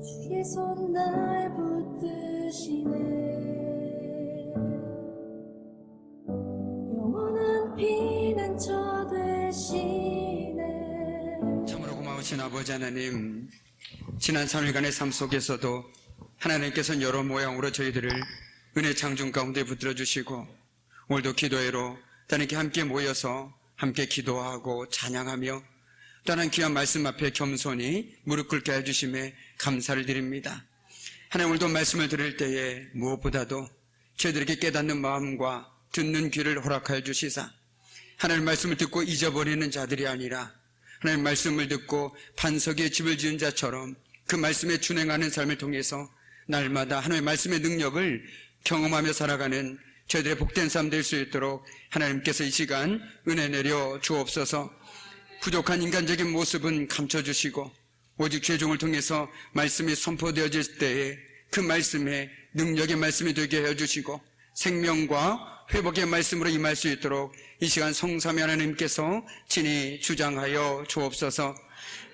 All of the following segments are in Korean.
주의 손 날 붙드시네. 영원한 피난처 되시네. 참으로 고마우신 아버지 하나님, 지난 3일간의 삶 속에서도 하나님께서는 여러 모양으로 저희들을 은혜 창중 가운데 붙들어 주시고, 오늘도 기도회로 하나님께 함께 모여서 함께 기도하고 찬양하며 또한 귀한 말씀 앞에 겸손히 무릎 꿇게 해주심에 감사를 드립니다. 하나님, 오늘도 말씀을 들을 때에 무엇보다도 저희들에게 깨닫는 마음과 듣는 귀를 허락하여 주시사 하나님 말씀을 듣고 잊어버리는 자들이 아니라 하나님 말씀을 듣고 반석에 집을 지은 자처럼 그 말씀에 준행하는 삶을 통해서 날마다 하나님의 말씀의 능력을 경험하며 살아가는 저희들의 복된 삶 될 수 있도록 하나님께서 이 시간 은혜 내려 주옵소서. 부족한 인간적인 모습은 감춰주시고 오직 죄종을 통해서 말씀이 선포되어질 때에 그 말씀에 능력의 말씀이 되게 해주시고 생명과 회복의 말씀으로 임할 수 있도록 이 시간 성삼위 하나님께서 친히 주장하여 주옵소서.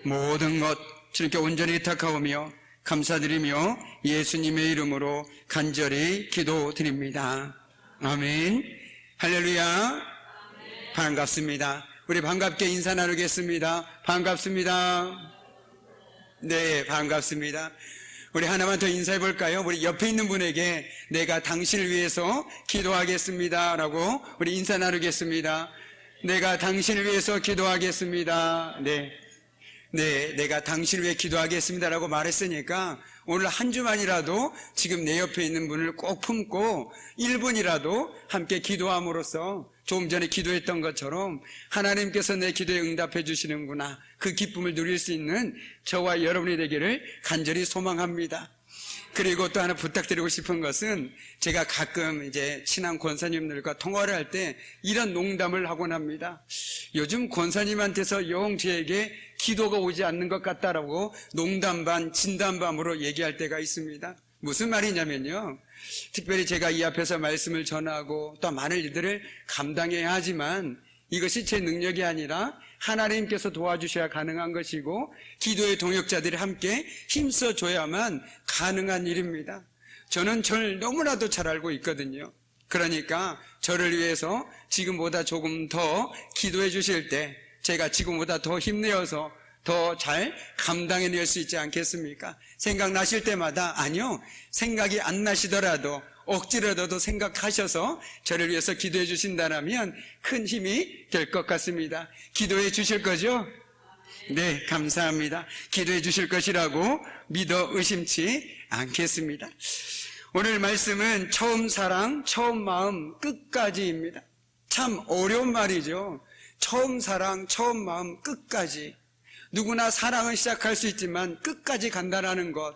모든 것 주님께 온전히 의탁하오며 감사드리며 예수님의 이름으로 간절히 기도드립니다. 아멘. 할렐루야. 반갑습니다. 우리 반갑게 인사 나누겠습니다. 반갑습니다. 네, 반갑습니다. 우리 하나만 더 인사해 볼까요? 우리 옆에 있는 분에게 내가 당신을 위해서 기도하겠습니다 라고 우리 인사 나누겠습니다. 내가 당신을 위해서 기도하겠습니다. 네, 내가 당신을 위해 기도하겠습니다 라고 말했으니까 오늘 한 주만이라도 지금 내 옆에 있는 분을 꼭 품고 1분이라도 함께 기도함으로써 조금 전에 기도했던 것처럼 하나님께서 내 기도에 응답해 주시는구나, 그 기쁨을 누릴 수 있는 저와 여러분이 되기를 간절히 소망합니다. 그리고 또 하나 부탁드리고 싶은 것은 제가 가끔 이제 친한 권사님들과 통화를 할 때 이런 농담을 하곤 합니다. 요즘 권사님한테서 영 저에게 기도가 오지 않는 것 같다라고 농담 반 진담 반으로 얘기할 때가 있습니다. 무슨 말이냐면요, 특별히 제가 이 앞에서 말씀을 전하고 또 많은 일들을 감당해야 하지만 이것이 제 능력이 아니라 하나님께서 도와주셔야 가능한 것이고 기도의 동역자들이 함께 힘써줘야만 가능한 일입니다. 저는 저를 너무나도 잘 알고 있거든요. 그러니까 저를 위해서 지금보다 조금 더 기도해 주실 때 제가 지금보다 더 힘내어서 더 잘 감당해낼 수 있지 않겠습니까? 생각나실 때마다, 아니요, 생각이 안 나시더라도 억지로라도 생각하셔서 저를 위해서 기도해 주신다면 큰 힘이 될 것 같습니다. 기도해 주실 거죠? 네, 감사합니다. 기도해 주실 것이라고 믿어 의심치 않겠습니다. 오늘 말씀은 처음 사랑, 처음 마음, 끝까지입니다. 참 어려운 말이죠. 처음 사랑, 처음 마음, 끝까지. 누구나 사랑을 시작할 수 있지만 끝까지 간다는 것,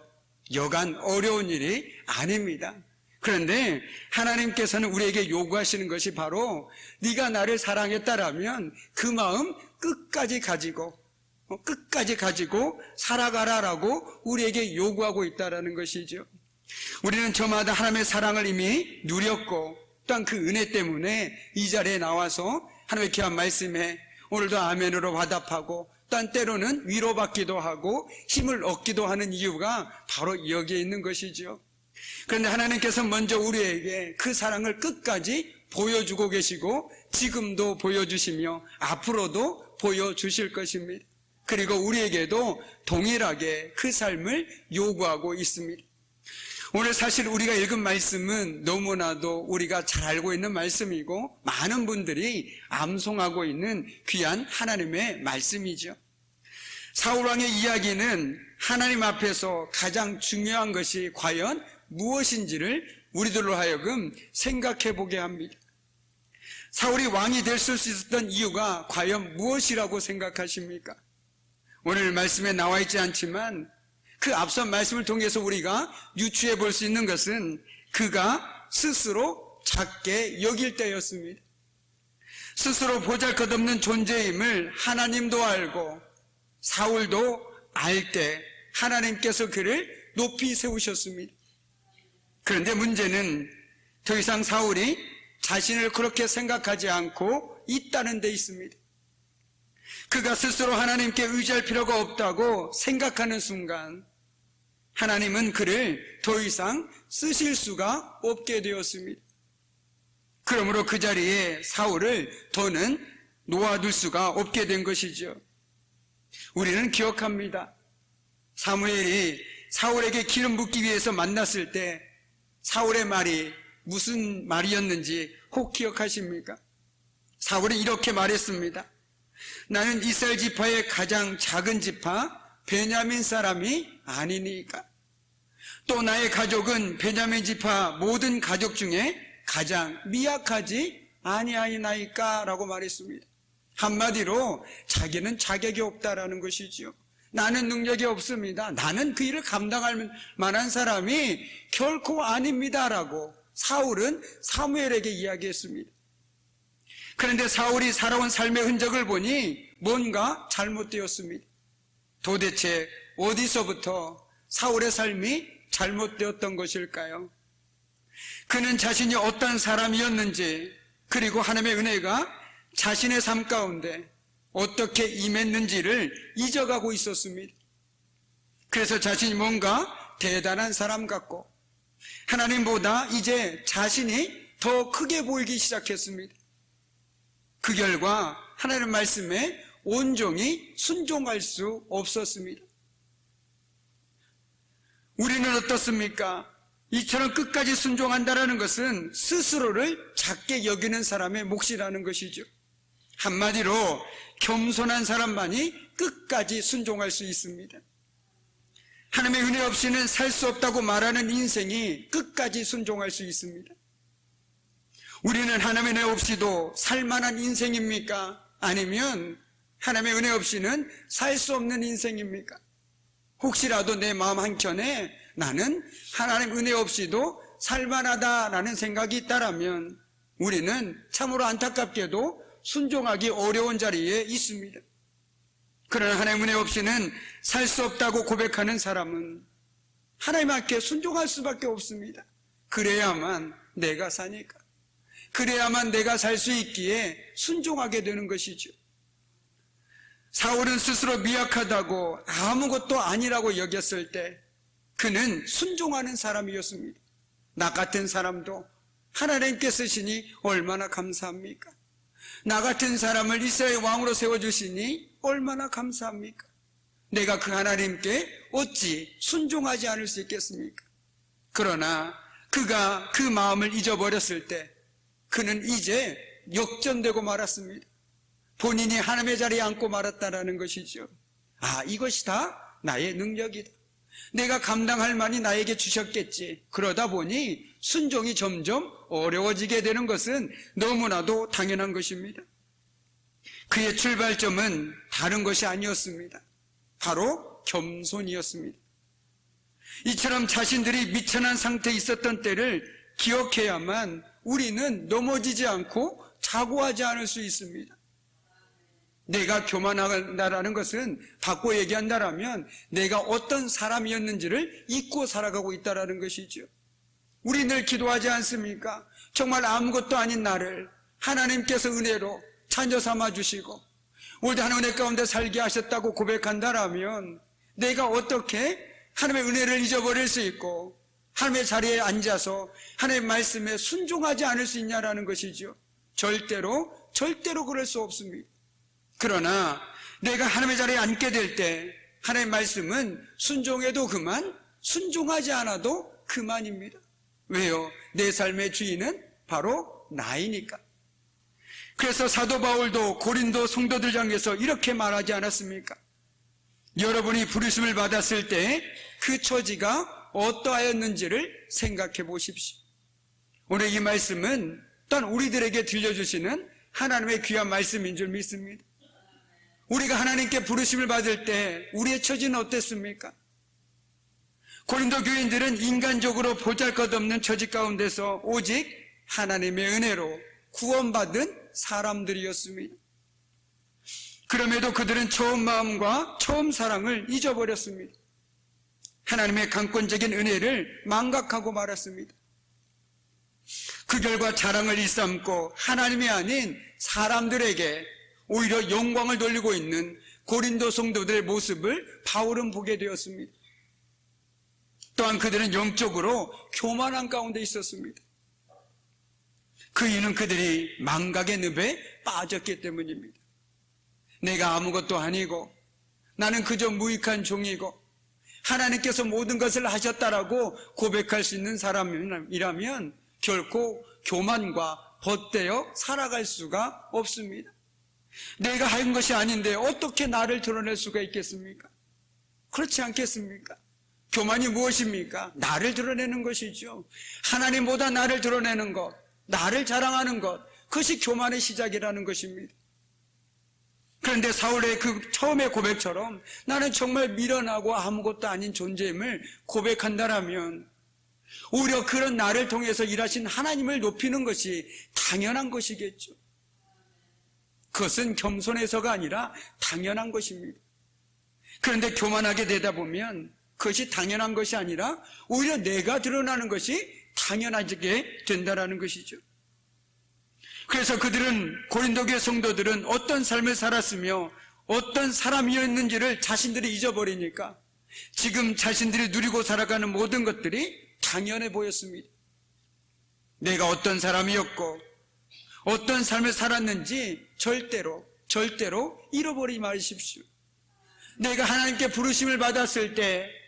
여간 어려운 일이 아닙니다. 그런데 하나님께서는 우리에게 요구하시는 것이 바로 네가 나를 사랑했다라면 그 마음 끝까지 가지고 살아가라라고 우리에게 요구하고 있다는 것이죠. 우리는 저마다 하나님의 사랑을 이미 누렸고 또한 그 은혜 때문에 이 자리에 나와서 하나님의 귀한 말씀에 오늘도 아멘으로 화답하고 또한 때로는 위로받기도 하고 힘을 얻기도 하는 이유가 바로 여기에 있는 것이죠. 그런데 하나님께서 먼저 우리에게 그 사랑을 끝까지 보여주고 계시고 지금도 보여주시며 앞으로도 보여주실 것입니다. 그리고 우리에게도 동일하게 그 삶을 요구하고 있습니다. 오늘 사실 우리가 읽은 말씀은 너무나도 우리가 잘 알고 있는 말씀이고 많은 분들이 암송하고 있는 귀한 하나님의 말씀이죠. 사울왕의 이야기는 하나님 앞에서 가장 중요한 것이 과연 무엇인지를 우리들로 하여금 생각해 보게 합니다. 사울이 왕이 될 수 있었던 이유가 과연 무엇이라고 생각하십니까? 오늘 말씀에 나와 있지 않지만 그 앞선 말씀을 통해서 우리가 유추해 볼 수 있는 것은 그가 스스로 작게 여길 때였습니다. 스스로 보잘것없는 존재임을 하나님도 알고 사울도 알 때 하나님께서 그를 높이 세우셨습니다. 그런데 문제는 더 이상 사울이 자신을 그렇게 생각하지 않고 있다는 데 있습니다. 그가 스스로 하나님께 의지할 필요가 없다고 생각하는 순간 하나님은 그를 더 이상 쓰실 수가 없게 되었습니다. 그러므로 그 자리에 사울을 더는 놓아둘 수가 없게 된 것이죠. 우리는 기억합니다. 사무엘이 사울에게 기름 붓기 위해서 만났을 때 사울의 말이 무슨 말이었는지 혹 기억하십니까? 사울은 이렇게 말했습니다. 나는 이스라엘 지파의 가장 작은 지파 베냐민 사람이 아니니까. 또 나의 가족은 베냐민 지파 모든 가족 중에 가장 미약하지 아니하이나이까 라고 말했습니다. 한마디로 자기는 자격이 없다라는 것이지요. 나는 능력이 없습니다. 나는 그 일을 감당할 만한 사람이 결코 아닙니다라고 사울은 사무엘에게 이야기했습니다. 그런데 사울이 살아온 삶의 흔적을 보니 뭔가 잘못되었습니다. 도대체 어디서부터 사울의 삶이 잘못되었던 것일까요? 그는 자신이 어떤 사람이었는지, 그리고 하나님의 은혜가 자신의 삶 가운데 어떻게 임했는지를 잊어가고 있었습니다. 그래서 자신이 뭔가 대단한 사람 같고 하나님보다 이제 자신이 더 크게 보이기 시작했습니다. 그 결과 하나님 말씀에 온종일 순종할 수 없었습니다. 우리는 어떻습니까? 이처럼 끝까지 순종한다는 것은 스스로를 작게 여기는 사람의 몫이라는 것이죠. 한마디로 겸손한 사람만이 끝까지 순종할 수 있습니다. 하나님의 은혜 없이는 살 수 없다고 말하는 인생이 끝까지 순종할 수 있습니다. 우리는 하나님의 은혜 없이도 살만한 인생입니까? 아니면 하나님의 은혜 없이는 살 수 없는 인생입니까? 혹시라도 내 마음 한켠에 나는 하나님 은혜 없이도 살만하다라는 생각이 있다라면 우리는 참으로 안타깝게도 순종하기 어려운 자리에 있습니다. 그러나 하나님 은혜 없이는 살 수 없다고 고백하는 사람은 하나님 앞에 순종할 수밖에 없습니다. 그래야만 내가 사니까. 그래야만 내가 살 수 있기에 순종하게 되는 것이죠. 사울은 스스로 미약하다고 아무것도 아니라고 여겼을 때 그는 순종하는 사람이었습니다. 나 같은 사람도 하나님께 쓰시니 얼마나 감사합니까? 나 같은 사람을 이스라엘 왕으로 세워주시니 얼마나 감사합니까? 내가 그 하나님께 어찌 순종하지 않을 수 있겠습니까? 그러나 그가 그 마음을 잊어버렸을 때 그는 이제 역전되고 말았습니다. 본인이 하나님의 자리에 앉고 말았다라는 것이죠. 아, 이것이 다 나의 능력이다. 내가 감당할 만이 나에게 주셨겠지. 그러다 보니 순종이 점점 어려워지게 되는 것은 너무나도 당연한 것입니다. 그의 출발점은 다른 것이 아니었습니다. 바로 겸손이었습니다. 이처럼 자신들이 미천한 상태에 있었던 때를 기억해야만 우리는 넘어지지 않고 자고하지 않을 수 있습니다. 내가 교만한다라는 것은 바꿔 얘기한다라면 내가 어떤 사람이었는지를 잊고 살아가고 있다라는 것이죠. 우리 늘 기도하지 않습니까? 정말 아무것도 아닌 나를 하나님께서 은혜로 자녀 삼아 주시고 오늘도 하나님의 은혜 가운데 살게 하셨다고 고백한다라면 내가 어떻게 하나님의 은혜를 잊어버릴 수 있고 하나님의 자리에 앉아서 하나님의 말씀에 순종하지 않을 수 있냐라는 것이죠. 절대로 그럴 수 없습니다. 그러나 내가 하나님의 자리에 앉게 될 때 하나님의 말씀은 순종해도 그만, 순종하지 않아도 그만입니다. 왜요? 내 삶의 주인은 바로 나이니까. 그래서 사도 바울도 고린도 성도들 향해서 이렇게 말하지 않았습니까? 여러분이 부르심을 받았을 때 그 처지가 어떠하였는지를 생각해 보십시오. 오늘 이 말씀은 또한 우리들에게 들려주시는 하나님의 귀한 말씀인 줄 믿습니다. 우리가 하나님께 부르심을 받을 때 우리의 처지는 어땠습니까? 고린도 교인들은 인간적으로 보잘것없는 처지 가운데서 오직 하나님의 은혜로 구원받은 사람들이었습니다. 그럼에도 그들은 처음 마음과 처음 사랑을 잊어버렸습니다. 하나님의 강권적인 은혜를 망각하고 말았습니다. 그 결과 자랑을 일삼고 하나님이 아닌 사람들에게 오히려 영광을 돌리고 있는 고린도 성도들의 모습을 바울은 보게 되었습니다. 또한 그들은 영적으로 교만한 가운데 있었습니다. 그 이유는 그들이 망각의 늪에 빠졌기 때문입니다. 내가 아무것도 아니고 나는 그저 무익한 종이고 하나님께서 모든 것을 하셨다라고 고백할 수 있는 사람이라면 결코 교만과 벗대어 살아갈 수가 없습니다. 내가 한 것이 아닌데 어떻게 나를 드러낼 수가 있겠습니까? 그렇지 않겠습니까? 교만이 무엇입니까? 나를 드러내는 것이죠. 하나님보다 나를 드러내는 것, 나를 자랑하는 것, 그것이 교만의 시작이라는 것입니다. 그런데 사울의 그 처음의 고백처럼 나는 정말 미련하고 아무것도 아닌 존재임을 고백한다라면 오히려 그런 나를 통해서 일하신 하나님을 높이는 것이 당연한 것이겠죠. 그것은 겸손해서가 아니라 당연한 것입니다. 그런데 교만하게 되다 보면 그것이 당연한 것이 아니라 오히려 내가 드러나는 것이 당연하게 된다는 것이죠. 그래서 그들은, 고린도 교회 성도들은 어떤 삶을 살았으며 어떤 사람이었는지를 자신들이 잊어버리니까 지금 자신들이 누리고 살아가는 모든 것들이 당연해 보였습니다. 내가 어떤 사람이었고 어떤 삶을 살았는지 절대로 잃어버리지 마십시오. 내가 하나님께 부르심을 받았을 때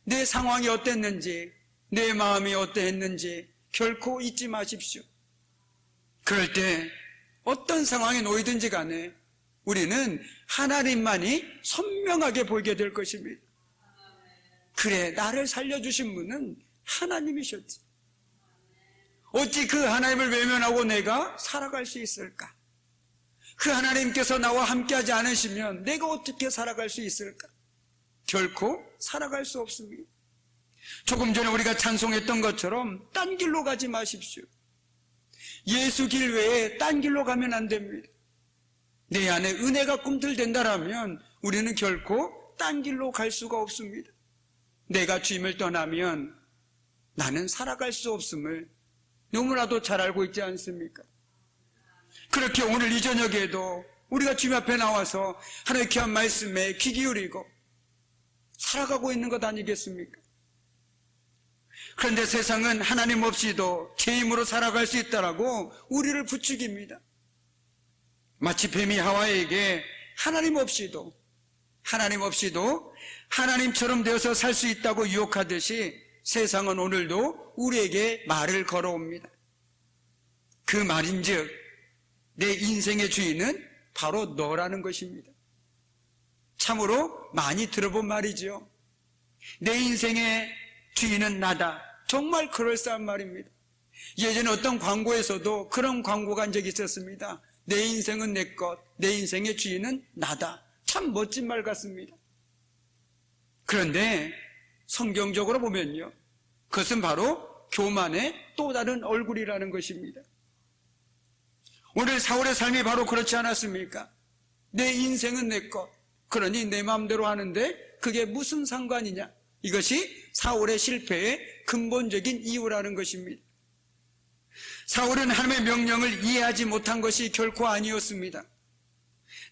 내 상황이 어땠는지, 내 마음이 어떠했는지 결코 잊지 마십시오. 그럴 때 어떤 상황에 놓이든지 간에 우리는 하나님만이 선명하게 보이게 될 것입니다. 그래, 나를 살려주신 분은 하나님이셨지. 어찌 그 하나님을 외면하고 내가 살아갈 수 있을까? 그 하나님께서 나와 함께하지 않으시면 내가 어떻게 살아갈 수 있을까? 결코 살아갈 수 없습니다. 조금 전에 우리가 찬송했던 것처럼 딴 길로 가지 마십시오. 예수 길 외에 딴 길로 가면 안 됩니다. 내 안에 은혜가 꿈틀댄다라면 우리는 결코 딴 길로 갈 수가 없습니다. 내가 주님을 떠나면 나는 살아갈 수 없음을 너무나도 잘 알고 있지 않습니까? 그렇게 오늘 이 저녁에도 우리가 주님 앞에 나와서 하나님의 귀한 말씀에 귀 기울이고 살아가고 있는 것 아니겠습니까? 그런데 세상은 하나님 없이도 제 힘으로 살아갈 수 있다라고 우리를 부추깁니다. 마치 뱀이 하와에게 하나님 없이도 하나님처럼 되어서 살 수 있다고 유혹하듯이 세상은 오늘도 우리에게 말을 걸어옵니다. 그 말인즉 내 인생의 주인은 바로 너라는 것입니다. 참으로 많이 들어본 말이죠. 내 인생의 주인은 나다. 정말 그럴싸한 말입니다. 예전에 어떤 광고에서도 그런 광고가 한 적이 있었습니다. 내 인생은 내 것, 내 인생의 주인은 나다. 참 멋진 말 같습니다. 그런데 성경적으로 보면요, 그것은 바로 교만의 또 다른 얼굴이라는 것입니다. 오늘 사울의 삶이 바로 그렇지 않았습니까? 내 인생은 내 것, 그러니 내 마음대로 하는데 그게 무슨 상관이냐? 이것이 사울의 실패의 근본적인 이유라는 것입니다. 사울은 하나님의 명령을 이해하지 못한 것이 결코 아니었습니다.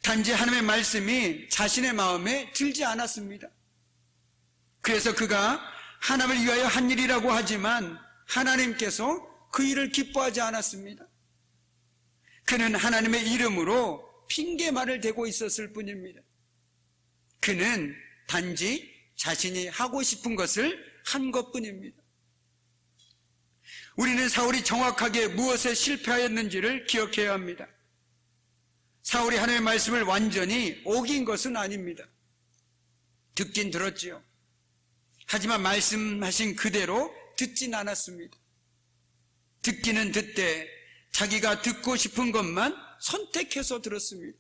단지 하나님의 말씀이 자신의 마음에 들지 않았습니다. 그래서 그가 하나님을 위하여 한 일이라고 하지만 하나님께서 그 일을 기뻐하지 않았습니다. 그는 하나님의 이름으로 핑계말을 대고 있었을 뿐입니다. 그는 단지 자신이 하고 싶은 것을 한 것뿐입니다. 우리는 사울이 정확하게 무엇에 실패하였는지를 기억해야 합니다. 사울이 하나님의 말씀을 완전히 어긴 것은 아닙니다. 듣긴 들었지요. 하지만 말씀하신 그대로 듣진 않았습니다. 듣기는 듣되 자기가 듣고 싶은 것만 선택해서 들었습니다.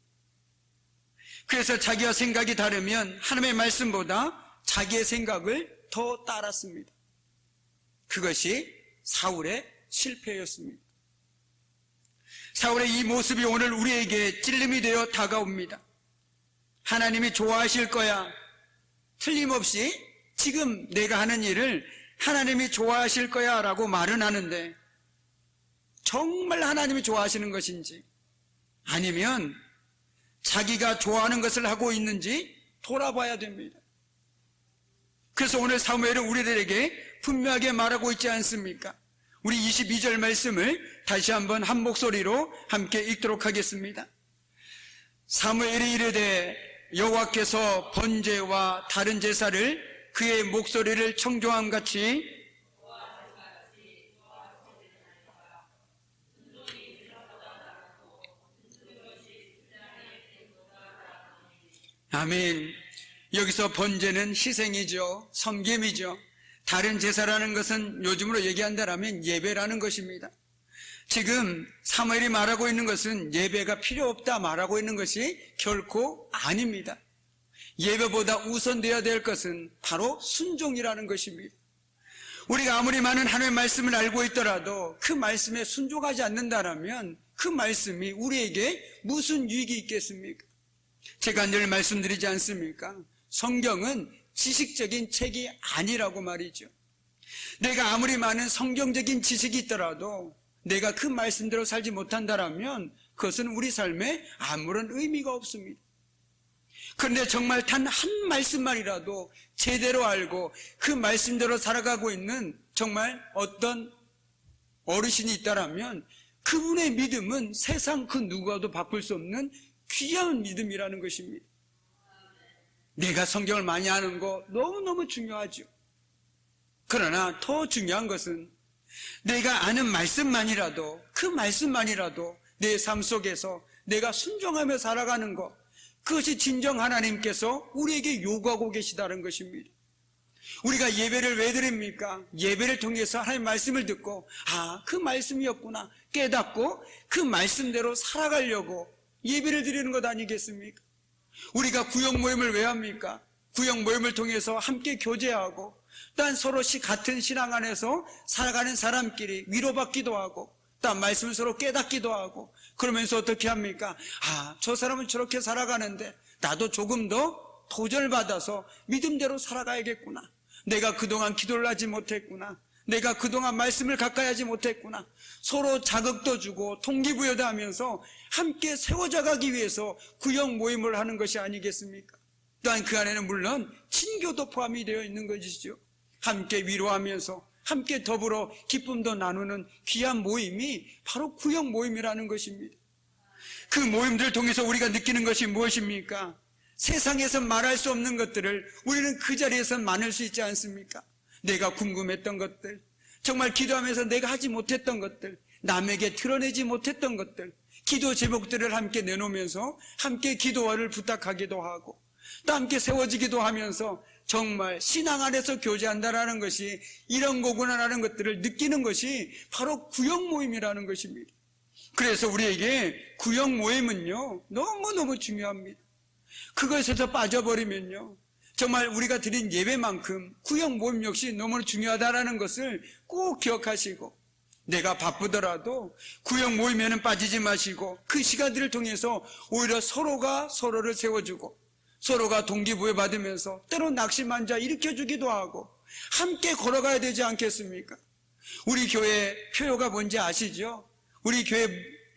그래서 자기와 생각이 다르면 하나님의 말씀보다 자기의 생각을 더 따랐습니다. 그것이 사울의 실패였습니다. 사울의 이 모습이 오늘 우리에게 찔림이 되어 다가옵니다. 하나님이 좋아하실 거야. 틀림없이 지금 내가 하는 일을 하나님이 좋아하실 거야 라고 말은 하는데 정말 하나님이 좋아하시는 것인지 아니면 자기가 좋아하는 것을 하고 있는지 돌아봐야 됩니다. 그래서 오늘 사무엘은 우리들에게 분명하게 말하고 있지 않습니까? 우리 22절 말씀을 다시 한번 한 목소리로 함께 읽도록 하겠습니다. 사무엘이 이르되 여호와께서 번제와 다른 제사를 그의 목소리를 청종함 같이 아멘. 여기서 번제는 희생이죠. 섬김이죠. 다른 제사라는 것은 요즘으로 얘기한다면 예배라는 것입니다. 지금 사무엘이 말하고 있는 것은 예배가 필요 없다 말하고 있는 것이 결코 아닙니다. 예배보다 우선되어야 될 것은 바로 순종이라는 것입니다. 우리가 아무리 많은 하나님의 말씀을 알고 있더라도 그 말씀에 순종하지 않는다면 그 말씀이 우리에게 무슨 유익이 있겠습니까? 제가 늘 말씀드리지 않습니까? 성경은 지식적인 책이 아니라고 말이죠. 내가 아무리 많은 성경적인 지식이 있더라도 내가 그 말씀대로 살지 못한다면 그것은 우리 삶에 아무런 의미가 없습니다. 그런데 정말 단 한 말씀만이라도 제대로 알고 그 말씀대로 살아가고 있는 정말 어떤 어르신이 있다면 그분의 믿음은 세상 그 누구와도 바꿀 수 없는 귀한 믿음이라는 것입니다. 내가 성경을 많이 아는 거 너무너무 중요하죠. 그러나 더 중요한 것은 내가 아는 말씀만이라도 그 말씀만이라도 내 삶 속에서 내가 순종하며 살아가는 것, 그것이 진정 하나님께서 우리에게 요구하고 계시다는 것입니다. 우리가 예배를 왜 드립니까? 예배를 통해서 하나님의 말씀을 듣고 그 말씀이었구나 깨닫고 그 말씀대로 살아가려고 예배를 드리는 것 아니겠습니까? 우리가 구역 모임을 왜 합니까? 구역 모임을 통해서 함께 교제하고 또한 서로 같은 신앙 안에서 살아가는 사람끼리 위로받기도 하고 또한 말씀을 서로 깨닫기도 하고 그러면서 어떻게 합니까? 저 사람은 저렇게 살아가는데 나도 조금 더 도전을 받아서 믿음대로 살아가야겠구나. 내가 그동안 기도를 하지 못했구나. 내가 그동안 말씀을 가까이 하지 못했구나. 서로 자극도 주고 동기부여도 하면서 함께 세워져 가기 위해서 구역 모임을 하는 것이 아니겠습니까? 또한 그 안에는 물론 친교도 포함이 되어 있는 것이죠. 함께 위로하면서 함께 더불어 기쁨도 나누는 귀한 모임이 바로 구역 모임이라는 것입니다. 그 모임들을 통해서 우리가 느끼는 것이 무엇입니까? 세상에서 말할 수 없는 것들을 우리는 그 자리에서 나눌 수 있지 않습니까? 내가 궁금했던 것들, 정말 기도하면서 내가 하지 못했던 것들, 남에게 드러내지 못했던 것들, 기도 제목들을 함께 내놓으면서 함께 기도를 부탁하기도 하고 또 함께 세워지기도 하면서 정말 신앙 안에서 교제한다라는 것이 이런 거구나라는 것들을 느끼는 것이 바로 구역 모임이라는 것입니다. 그래서 우리에게 구역 모임은요 너무너무 중요합니다. 그것에서 빠져버리면요 정말 우리가 드린 예배만큼 구역 모임 역시 너무 중요하다는 것을 꼭 기억하시고 내가 바쁘더라도 구역 모임에는 빠지지 마시고 그 시간들을 통해서 오히려 서로가 서로를 세워주고 서로가 동기부여 받으면서 때로 낙심한 일으켜주기도 하고 함께 걸어가야 되지 않겠습니까? 우리 교회 표요가 뭔지 아시죠? 우리 교회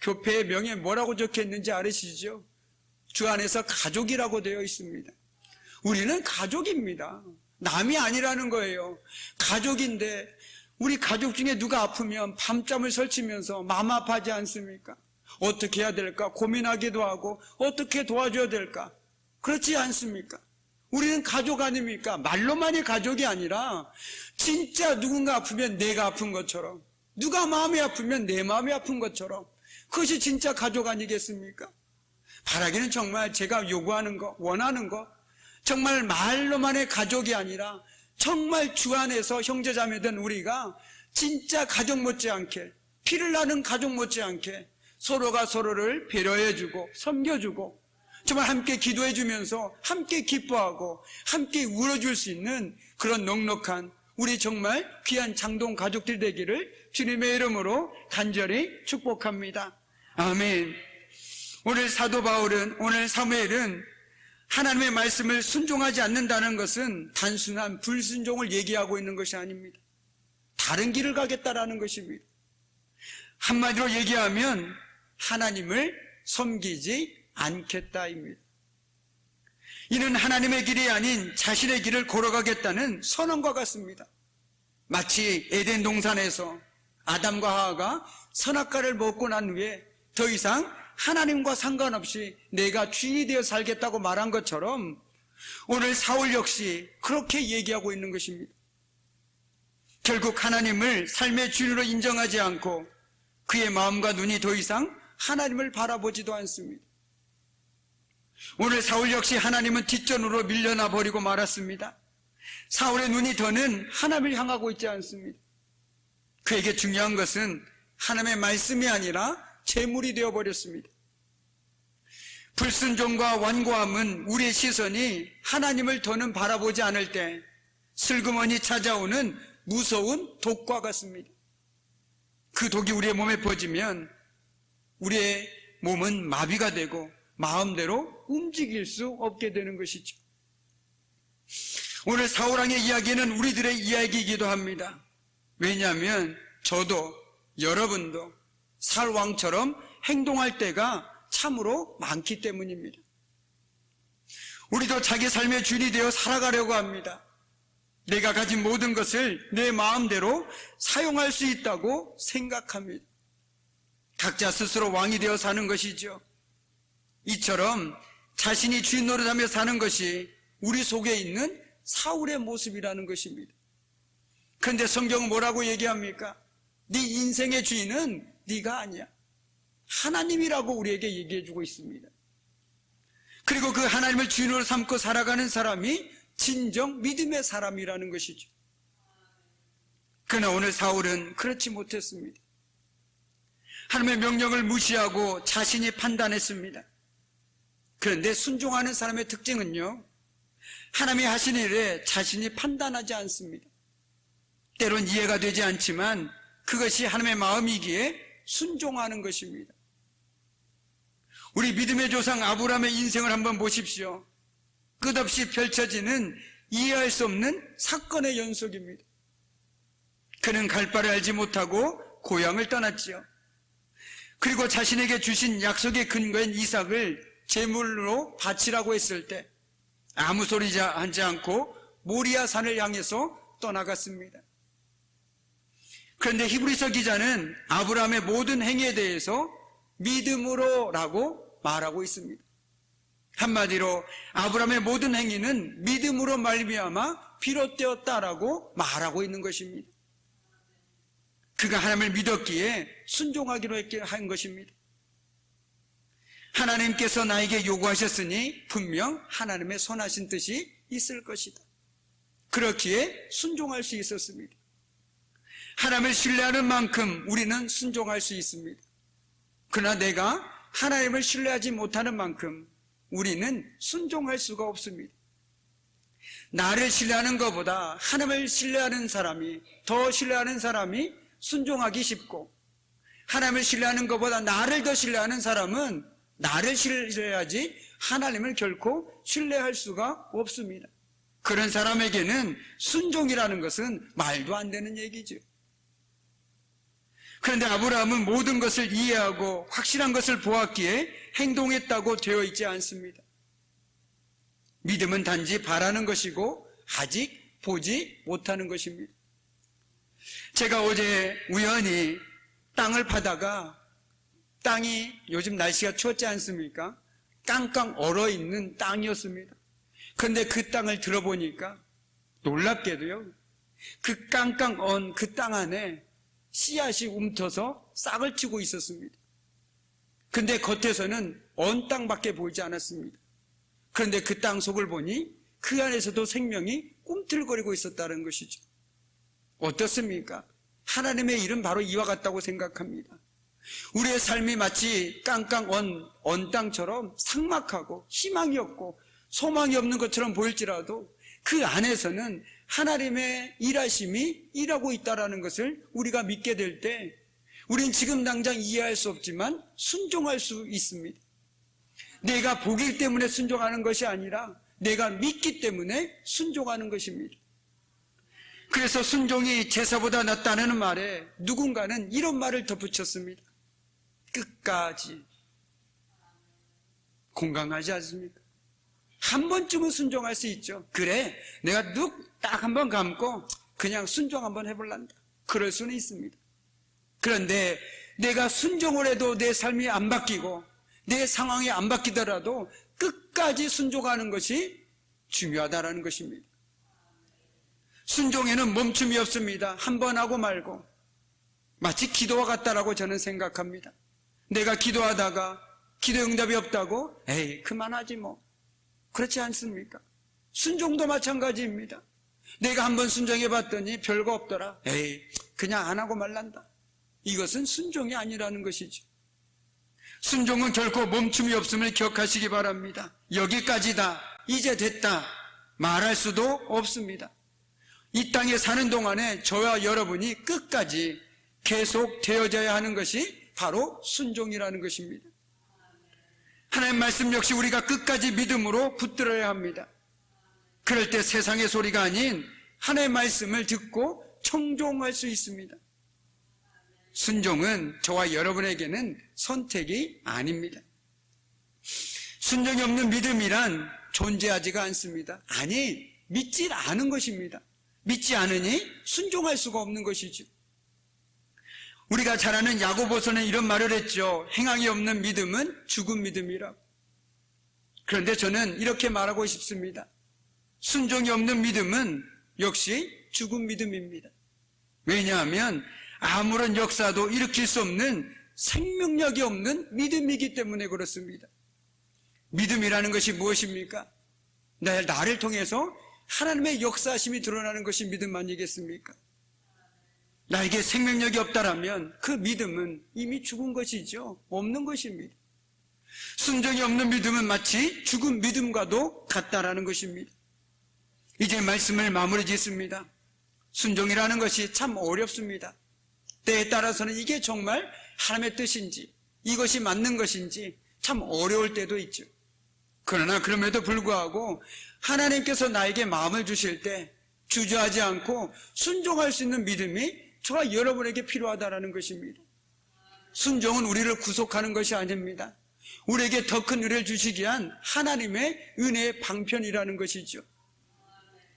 교회의 명에 뭐라고 적혀있는지 아시죠? 주 안에서 가족이라고 되어 있습니다. 우리는 가족입니다. 남이 아니라는 거예요. 가족인데 우리 가족 중에 누가 아프면 밤잠을 설치면서 마음 아파하지 않습니까? 어떻게 해야 될까 고민하기도 하고 어떻게 도와줘야 될까? 그렇지 않습니까? 우리는 가족 아닙니까? 말로만이 가족이 아니라 진짜 누군가 아프면 내가 아픈 것처럼 누가 마음이 아프면 내 마음이 아픈 것처럼 그것이 진짜 가족 아니겠습니까? 바라기는 정말 제가 요구하는 거 원하는 거 정말 말로만의 가족이 아니라 정말 주 안에서 형제자매된 우리가 진짜 가족 못지않게 피를 나는 가족 못지않게 서로가 서로를 배려해주고 섬겨주고 정말 함께 기도해주면서 함께 기뻐하고 함께 울어줄 수 있는 그런 넉넉한 우리 정말 귀한 장동 가족들 되기를 주님의 이름으로 간절히 축복합니다. 아멘. 오늘 사도 바울은 오늘 사무엘은 하나님의 말씀을 순종하지 않는다는 것은 단순한 불순종을 얘기하고 있는 것이 아닙니다. 다른 길을 가겠다라는 것입니다. 한마디로 얘기하면 하나님을 섬기지 않겠다입니다. 이는 하나님의 길이 아닌 자신의 길을 걸어가겠다는 선언과 같습니다. 마치 에덴 동산에서 아담과 하와가 선악과를 먹고 난 후에 더 이상 하나님과 상관없이 내가 주인이 되어 살겠다고 말한 것처럼 오늘 사울 역시 그렇게 얘기하고 있는 것입니다. 결국 하나님을 삶의 주인으로 인정하지 않고 그의 마음과 눈이 더 이상 하나님을 바라보지도 않습니다. 오늘 사울 역시 하나님은 뒷전으로 밀려나 버리고 말았습니다. 사울의 눈이 더는 하나님을 향하고 있지 않습니다. 그에게 중요한 것은 하나님의 말씀이 아니라 재물이 되어버렸습니다. 불순종과 완고함은 우리의 시선이 하나님을 더는 바라보지 않을 때 슬그머니 찾아오는 무서운 독과 같습니다. 그 독이 우리의 몸에 퍼지면 우리의 몸은 마비가 되고 마음대로 움직일 수 없게 되는 것이죠. 오늘 사울왕의 이야기는 우리들의 이야기이기도 합니다. 왜냐하면 저도 여러분도 사울왕처럼 행동할 때가 참으로 많기 때문입니다. 우리도 자기 삶의 주인이 되어 살아가려고 합니다. 내가 가진 모든 것을 내 마음대로 사용할 수 있다고 생각합니다. 각자 스스로 왕이 되어 사는 것이죠. 이처럼 자신이 주인 노릇하며 사는 것이 우리 속에 있는 사울의 모습이라는 것입니다. 그런데 성경은 뭐라고 얘기합니까? 네 인생의 주인은 네가 아니야. 하나님이라고 우리에게 얘기해주고 있습니다. 그리고 그 하나님을 주인으로 삼고 살아가는 사람이 진정 믿음의 사람이라는 것이죠. 그러나 오늘 사울은 그렇지 못했습니다. 하나님의 명령을 무시하고 자신이 판단했습니다. 그런데 순종하는 사람의 특징은요, 하나님이 하신 일에 자신이 판단하지 않습니다. 때론 이해가 되지 않지만 그것이 하나님의 마음이기에 순종하는 것입니다. 우리 믿음의 조상 아브라함의 인생을 한번 보십시오. 끝없이 펼쳐지는 이해할 수 없는 사건의 연속입니다. 그는 갈 바를 알지 못하고 고향을 떠났지요. 그리고 자신에게 주신 약속의 근거인 이삭을 제물로 바치라고 했을 때 아무 소리 하지 않고 모리아 산을 향해서 떠나갔습니다. 그런데 히브리서 기자는 아브라함의 모든 행위에 대해서 믿음으로라고 말하고 있습니다. 한마디로 아브라함의 모든 행위는 믿음으로 말미암아 비롯되었다라고 말하고 있는 것입니다. 그가 하나님을 믿었기에 순종하기로 한 것입니다. 하나님께서 나에게 요구하셨으니 분명 하나님의 선하신 뜻이 있을 것이다. 그렇기에 순종할 수 있었습니다. 하나님을 신뢰하는 만큼 우리는 순종할 수 있습니다. 그러나 내가 하나님을 신뢰하지 못하는 만큼 우리는 순종할 수가 없습니다. 나를 신뢰하는 것보다 하나님을 신뢰하는 사람이, 더 신뢰하는 사람이 순종하기 쉽고, 하나님을 신뢰하는 것보다 나를 더 신뢰하는 사람은 나를 신뢰하지 하나님을 결코 신뢰할 수가 없습니다. 그런 사람에게는 순종이라는 것은 말도 안 되는 얘기죠. 그런데 아브라함은 모든 것을 이해하고 확실한 것을 보았기에 행동했다고 되어 있지 않습니다. 믿음은 단지 바라는 것이고 아직 보지 못하는 것입니다. 제가 어제 우연히 땅을 파다가 땅이 요즘 날씨가 추웠지 않습니까? 깡깡 얼어있는 땅이었습니다. 그런데 그 땅을 들어보니까 놀랍게도요, 그 깡깡 언 그 땅 안에 씨앗이 움터서 싹을 틔고 있었습니다. 근데 겉에서는 언 땅밖에 보이지 않았습니다. 그런데 그 땅 속을 보니 그 안에서도 생명이 꿈틀거리고 있었다는 것이죠. 어떻습니까? 하나님의 일은 바로 이와 같다고 생각합니다. 우리의 삶이 마치 깡깡 언 땅처럼 삭막하고 희망이 없고 소망이 없는 것처럼 보일지라도 그 안에서는 하나님의 일하심이 일하고 있다는 것을 우리가 믿게 될 때 우린 지금 당장 이해할 수 없지만 순종할 수 있습니다. 내가 보기 때문에 순종하는 것이 아니라 내가 믿기 때문에 순종하는 것입니다. 그래서 순종이 제사보다 낫다는 말에 누군가는 이런 말을 덧붙였습니다. 끝까지. 공감하지 않습니까? 한 번쯤은 순종할 수 있죠. 그래, 내가 눈 딱 한 번 감고 그냥 순종 한번 해볼란다. 그럴 수는 있습니다. 그런데 내가 순종을 해도 내 삶이 안 바뀌고 내 상황이 안 바뀌더라도 끝까지 순종하는 것이 중요하다는 것입니다. 순종에는 멈춤이 없습니다. 한 번 하고 말고. 마치 기도와 같다라고 저는 생각합니다. 내가 기도하다가 기도 응답이 없다고 에이 그만하지 뭐. 그렇지 않습니까? 순종도 마찬가지입니다. 내가 한번 순종해 봤더니 별거 없더라. 에이 그냥 안 하고 말란다. 이것은 순종이 아니라는 것이죠. 순종은 결코 멈춤이 없음을 기억하시기 바랍니다. 여기까지다, 이제 됐다 말할 수도 없습니다. 이 땅에 사는 동안에 저와 여러분이 끝까지 계속 되어져야 하는 것이 바로 순종이라는 것입니다. 하나님 말씀 역시 우리가 끝까지 믿음으로 붙들어야 합니다. 그럴 때 세상의 소리가 아닌 하나님의 말씀을 듣고 청종할 수 있습니다. 순종은 저와 여러분에게는 선택이 아닙니다. 순종이 없는 믿음이란 존재하지가 않습니다. 아니, 믿지 않은 것입니다. 믿지 않으니 순종할 수가 없는 것이죠. 우리가 잘 아는 야고보서는 이런 말을 했죠. 행함이 없는 믿음은 죽은 믿음이라고. 그런데 저는 이렇게 말하고 싶습니다. 순종이 없는 믿음은 역시 죽은 믿음입니다. 왜냐하면 아무런 역사도 일으킬 수 없는 생명력이 없는 믿음이기 때문에 그렇습니다. 믿음이라는 것이 무엇입니까? 나를 통해서 하나님의 역사하심이 드러나는 것이 믿음 아니겠습니까? 나에게 생명력이 없다라면 그 믿음은 이미 죽은 것이죠. 없는 것입니다. 순종이 없는 믿음은 마치 죽은 믿음과도 같다라는 것입니다. 이제 말씀을 마무리 짓습니다. 순종이라는 것이 참 어렵습니다. 때에 따라서는 이게 정말 하나님의 뜻인지 이것이 맞는 것인지 참 어려울 때도 있죠. 그러나 그럼에도 불구하고 하나님께서 나에게 마음을 주실 때 주저하지 않고 순종할 수 있는 믿음이 저와 여러분에게 필요하다는 것입니다. 순종은 우리를 구속하는 것이 아닙니다. 우리에게 더 큰 은혜를 주시기 위한 하나님의 은혜의 방편이라는 것이죠.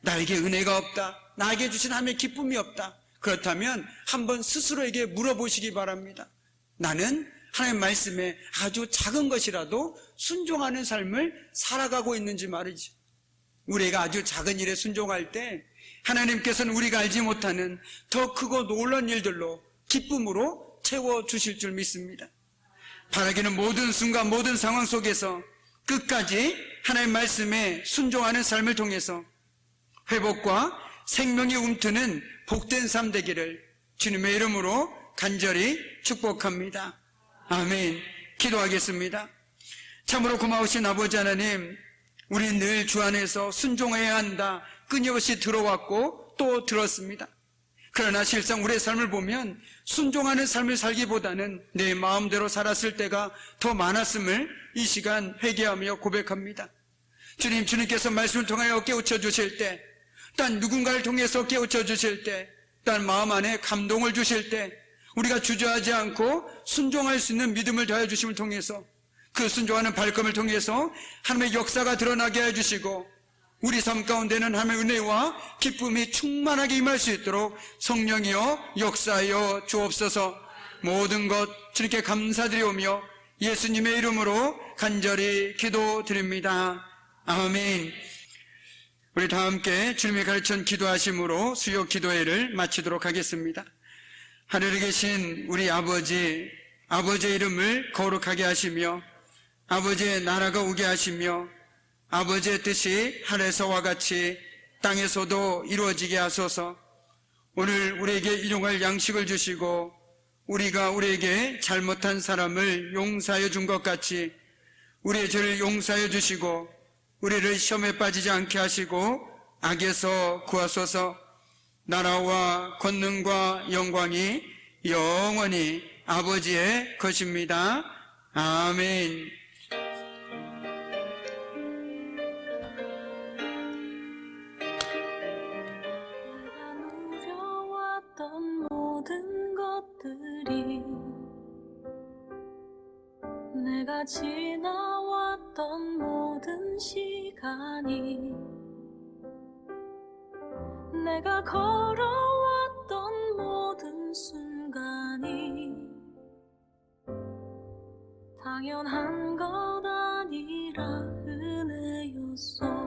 나에게 은혜가 없다, 나에게 주신 하나님의 기쁨이 없다, 그렇다면 한번 스스로에게 물어보시기 바랍니다. 나는 하나님의 말씀에 아주 작은 것이라도 순종하는 삶을 살아가고 있는지 말이죠. 우리가 아주 작은 일에 순종할 때 하나님께서는 우리가 알지 못하는 더 크고 놀라운 일들로 기쁨으로 채워주실 줄 믿습니다. 바라기는 모든 순간 모든 상황 속에서 끝까지 하나님의 말씀에 순종하는 삶을 통해서 회복과 생명이 움트는 복된 삶 되기를 주님의 이름으로 간절히 축복합니다. 아멘. 기도하겠습니다. 참으로 고마우신 아버지 하나님, 우리 늘 주 안에서 순종해야 한다 끊임없이 들어왔고 또 들었습니다. 그러나 실상 우리의 삶을 보면 순종하는 삶을 살기보다는 내 마음대로 살았을 때가 더 많았음을 이 시간 회개하며 고백합니다. 주님, 주님께서 말씀을 통하여 깨우쳐 주실 때, 단 누군가를 통해서 깨우쳐 주실 때, 단 마음 안에 감동을 주실 때 우리가 주저하지 않고 순종할 수 있는 믿음을 더해 주심을 통해서 그 순종하는 발걸음을 통해서 하나님의 역사가 드러나게 해주시고 우리 삶 가운데는 하나님의 은혜와 기쁨이 충만하게 임할 수 있도록 성령이여 역사하여 주옵소서. 모든 것 주님께 감사드리오며 예수님의 이름으로 간절히 기도드립니다. 아멘. 우리 다 함께 주님이 가르친 기도하심으로 수요 기도회를 마치도록 하겠습니다. 하늘에 계신 우리 아버지, 아버지의 이름을 거룩하게 하시며 아버지의 나라가 오게 하시며 아버지의 뜻이 하늘에서와 같이 땅에서도 이루어지게 하소서. 오늘 우리에게 일용할 양식을 주시고 우리가 우리에게 잘못한 사람을 용서하여 준 것 같이 우리의 죄를 용서하여 주시고 우리를 시험에 빠지지 않게 하시고 악에서 구하소서. 나라와 권능과 영광이 영원히 아버지의 것입니다. 아멘. 내가 누려왔던 모든 것들이 내가 지나왔던 걸어왔던 모든 시간이 내가 걸어왔던 모든 순간이 당연한 것 아니라 은혜였어.